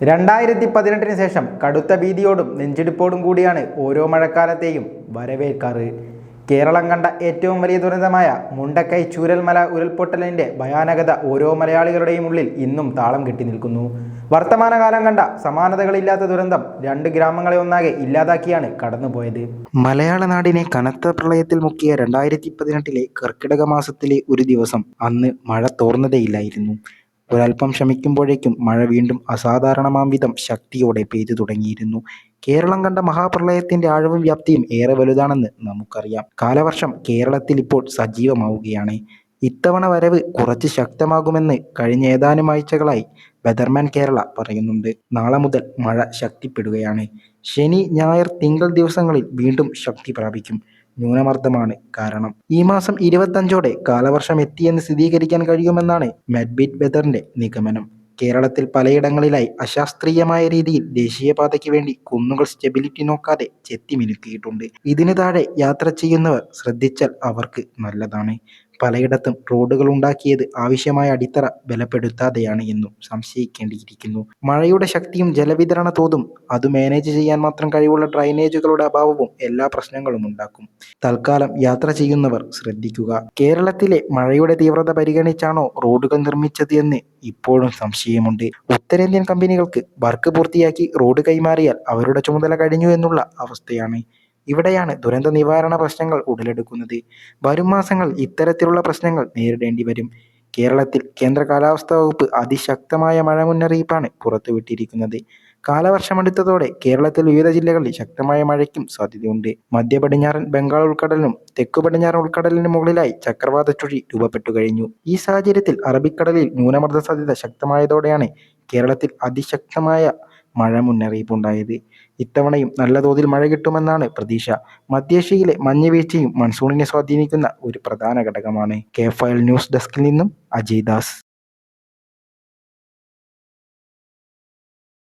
2018 ശേഷം കടുത്ത ഭീതിയോടും നെഞ്ചിടിപ്പോടും കൂടിയാണ് ഓരോ മഴക്കാലത്തെയും വരവേൽക്കാറ്. കേരളം കണ്ട ഏറ്റവും വലിയ ദുരന്തമായ മുണ്ടക്കൈ ചൂരൽമല ഉരുൾപൊട്ടലിൻ്റെ ഭയാനകത ഓരോ മലയാളികളുടെയും ഉള്ളിൽ ഇന്നും താളം കെട്ടി നിൽക്കുന്നു. വർത്തമാനകാലം കണ്ട സമാനതകളില്ലാത്ത ദുരന്തം 2 ഗ്രാമങ്ങളെ ഒന്നാകെ ഇല്ലാതാക്കിയാണ് കടന്നുപോയത്. മലയാള നാടിനെ കനത്ത പ്രളയത്തിൽ മുക്കിയ 2018 കർക്കിടക മാസത്തിലെ ഒരു ദിവസം. അന്ന് മഴ തോർന്നതേയില്ലായിരുന്നു. ഒരൽപ്പം ശമിക്കുമ്പോഴേക്കും മഴ വീണ്ടും അസാധാരണമാം വിധം ശക്തിയോടെ പെയ്തു തുടങ്ങിയിരുന്നു. കേരളം കണ്ട മഹാപ്രളയത്തിന്റെ ആഴവും വ്യാപ്തിയും ഏറെ വലുതാണെന്ന് നമുക്കറിയാം. കാലവർഷം കേരളത്തിൽ ഇപ്പോൾ സജീവമാവുകയാണ്. ഇത്തവണ വരവ് കുറച്ച് ശക്തമാകുമെന്ന് കഴിഞ്ഞ ഏതാനും ആഴ്ചകളായി വെതർമാൻ കേരള പറയുന്നുണ്ട്. നാളെ മുതൽ മഴ ശക്തിപ്പെടുകയാണ്. ശനി, ഞായർ, തിങ്കൾ ദിവസങ്ങളിൽ വീണ്ടും ശക്തി പ്രാപിക്കും. ന്യൂനമർദ്ദമാണ് കാരണം. ഈ മാസം 25ഓടെ കാലവർഷം എത്തിയെന്ന് സ്ഥിരീകരിക്കാൻ കഴിയുമെന്നാണ് മെഡ്ബിറ്റ് വെതറിന്റെ നിഗമനം. കേരളത്തിൽ പലയിടങ്ങളിലായി അശാസ്ത്രീയമായ രീതിയിൽ ദേശീയപാതയ്ക്ക് വേണ്ടി കുന്നുകൾ സ്റ്റെബിലിറ്റി നോക്കാതെ ചെത്തിമിനുക്കിയിട്ടുണ്ട്. ഇതിന് താഴെ യാത്ര ചെയ്യുന്നവർ ശ്രദ്ധിച്ചാൽ അവർക്ക് നല്ലതാണ്. പലയിടത്തും റോഡുകൾ ഉണ്ടാക്കിയത് ആവശ്യമായ അടിത്തറ ബലപ്പെടുത്താതെയാണ് എന്നും സംശയിക്കേണ്ടിയിരിക്കുന്നു. മഴയുടെ ശക്തിയും ജലവിതരണ തോതും അത് മാനേജ് ചെയ്യാൻ മാത്രം കഴിവുള്ള ഡ്രൈനേജുകളുടെ അഭാവവും എല്ലാ പ്രശ്നങ്ങളും ഉണ്ടാക്കും. തൽക്കാലം യാത്ര ചെയ്യുന്നവർ ശ്രദ്ധിക്കുക. കേരളത്തിലെ മഴയുടെ തീവ്രത പരിഗണിച്ചാണോ റോഡുകൾ നിർമ്മിച്ചത് എന്ന് ഇപ്പോഴും സംശയമുണ്ട്. ഉത്തരേന്ത്യൻ കമ്പനികൾക്ക് വർക്ക് പൂർത്തിയാക്കി റോഡ് കൈമാറിയാൽ അവരുടെ ചുമതല കഴിഞ്ഞു എന്നുള്ള അവസ്ഥയാണ്. ഇവിടെയാണ് ദുരന്ത നിവാരണ പ്രശ്നങ്ങൾ ഉടലെടുക്കുന്നത്. വരും മാസങ്ങളിൽ ഇത്തരത്തിലുള്ള പ്രശ്നങ്ങൾ നേരിടേണ്ടി വരും. കേരളത്തിൽ കേന്ദ്ര കാലാവസ്ഥാ വകുപ്പ് അതിശക്തമായ മഴ മുന്നറിയിപ്പാണ് പുറത്തുവിട്ടിരിക്കുന്നത്. കാലവർഷമെടുത്തതോടെ കേരളത്തിൽ വിവിധ ജില്ലകളിൽ ശക്തമായ മഴയ്ക്കും സാധ്യതയുണ്ട്. മധ്യ പടിഞ്ഞാറൻ ബംഗാൾ ഉൾക്കടലിനും തെക്കു പടിഞ്ഞാറൻ ഉൾക്കടലിന് മുകളിലായി ചക്രവാത ചുഴി രൂപപ്പെട്ടു കഴിഞ്ഞു. ഈ സാഹചര്യത്തിൽ അറബിക്കടലിൽ ന്യൂനമർദ്ദ സാധ്യത ശക്തമായതോടെയാണ് കേരളത്തിൽ അതിശക്തമായ മഴ മുന്നറിയിപ്പുണ്ടായത്. ഇത്തവണയും നല്ല തോതിൽ മഴ കിട്ടുമെന്നാണ് പ്രതീക്ഷ. മധ്യേഷ്യയിലെ മഞ്ഞുവീഴ്ചയും മൺസൂണിനെ സ്വാധീനിക്കുന്ന ഒരു പ്രധാന ഘടകമാണ്. K-File ന്യൂസ് ഡെസ്കിൽ നിന്നും അജയ് ദാസ്.